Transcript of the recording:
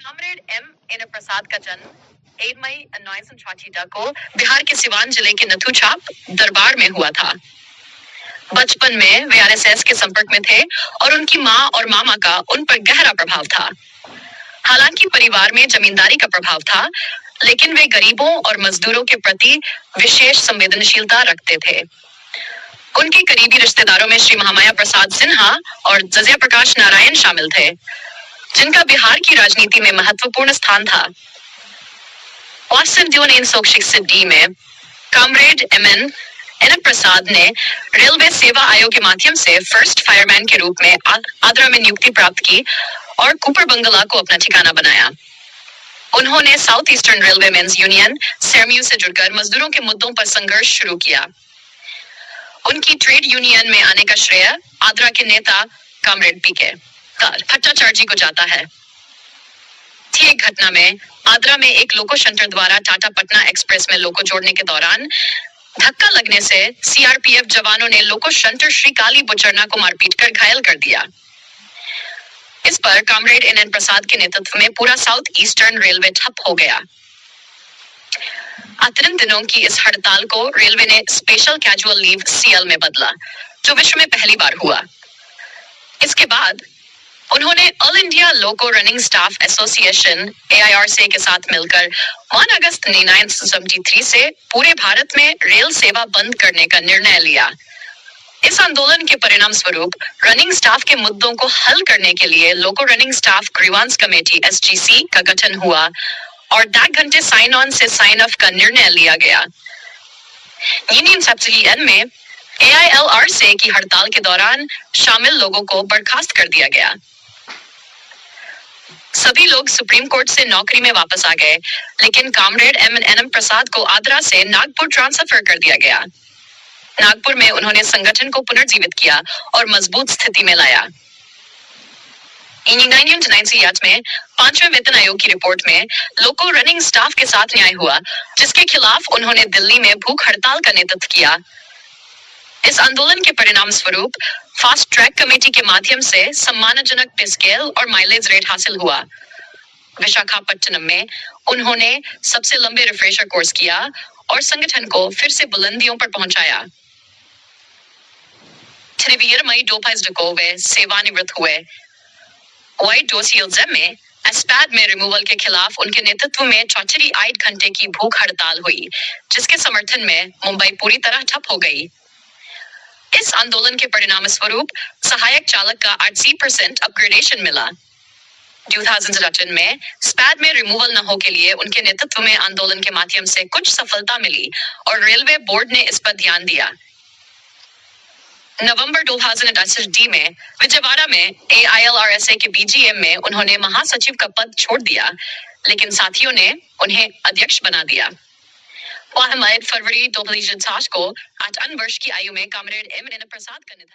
Comrade M N प्रसाद का जन्म 8 मई 1960 को बिहार के सिवान जिले के नथुछाप दरबार में हुआ था। बचपन में वे आरएसएस के संपर्क में थे और उनकी माँ और मामा का उन पर गहरा प्रभाव था। हालांकि परिवार में जमींदारी का प्रभाव था, लेकिन वे गरीबों और मजदूरों के प्रति विशेष संवेदनशीलता रखते थे। उनके करीबी रिश्तेदारों में श्री महामाया प्रसाद सिन्हा और जजिया प्रकाश नारायण शामिल थे, जिनका बिहार की राजनीति में महत्वपूर्ण स्थान था। 1966 में कॉमरेड एन प्रसाद ने रेलवे सेवा आयोग के माध्यम से फर्स्ट फायरमैन के रूप में आगरा में नियुक्ति प्राप्त की और कूपर बंगला को अपना ठिकाना बनाया। उन्होंने south eastern railway men's union सेरम्यू से जुड़कर मजदूरों के मुद्दों पर संघर्ष शुरू किया। उनकी ट्रेड यूनियन में आने का श्रेय आगरा के नेता कॉमरेड पीके भट्टाचार्य जी को जाता है। थी एक घटना में आगरा में एक लोको शंटर द्वारा टाटा पटना एक्सप्रेस में लोको जोड़ने के दौरान धक्का लगने से सीआरपीएफ जवानों ने लोको शंटर श्री काली बुचरना को मारपीट कर घायल कर दिया। इस पर कॉमरेड एन प्रसाद के नेतृत्व में पूरा साउथ ईस्टर्न रेलवे ठप हो गया। अतिरिक्त दिनों की इस हड़ताल को रेलवे ने स्पेशल कैजुअल लीव सीएल में बदला, जो विश्व में पहली बार हुआ। इसके बाद उन्होंने ऑल इंडिया लोको रनिंग स्टाफ एसोसिएशन AIRC के साथ मिलकर 1 अगस्त 1973 से पूरे भारत में रेल सेवा बंद करने का निर्णय लिया। इस आंदोलन के परिणाम स्वरूप रनिंग स्टाफ के मुद्दों को हल करने के लिए loco running staff grievance committee SGC का गठन हुआ और डाक घंटे साइन ऑन से साइन ऑफ का निर्णय लिया गया। यूनियन सब्सिडी में AILRC की हड़ताल के दौरान शामिल लोगों को बर्खास्त कर दिया गया। सभी लोग सुप्रीम कोर्ट से नौकरी में वापस आ गए, लेकिन कॉमरेड एन प्रसाद को आगरा से नागपुर ट्रांसफर कर दिया गया। नागपुर में उन्होंने संगठन को पुनर्जीवित किया और मजबूत स्थिति में लाया। 1998 में 5वें वेतन आयोग की रिपोर्ट में लोको रनिंग स्टाफ के साथ न्याय हुआ, जिसके खिलाफ उन्होंने दिल्ली में भूख हड़ताल का नेतृत्व किया। इस आंदोलन के परिणाम स्वरूप फास्ट ट्रैक कमेटी के माध्यम से सम्मानजनक पे स्केल और माइलेज रेट हासिल हुआ। विशाखापट्टनम में उन्होंने सबसे लंबे रिफ्रेशर कोर्स किया और संगठन को फिर से बुलंदियों पर पहुंचाया। 23 मई 2022 को वे सेवानिवृत्त हुए। में एस्पैड में रिमूवल के खिलाफ उनके नेतृत्व में 48 घंटे की भूख हड़ताल हुई, जिसके समर्थन में मुंबई पूरी तरह ठप हो गई। इस आंदोलन के परिणाम स्वरूप सहायक चालक का 80% अपग्रेडेशन मिला। 2013 में स्पैड में रिमूवल न हो के लिए उनके नेतृत्व में आंदोलन के माध्यम से कुछ सफलता मिली और रेलवे बोर्ड ने इस पर ध्यान दिया। नवंबर 2018 में विजयवाड़ा में AILRSA के BGM में उन्होंने महासचिव का पद छोड़ दिया, लेकिन साथियों ने उन्हें अध्यक्ष बना दिया। फरवरी 2007 को 58 वर्ष की आयु में कॉमरेड एन प्रसाद का निधन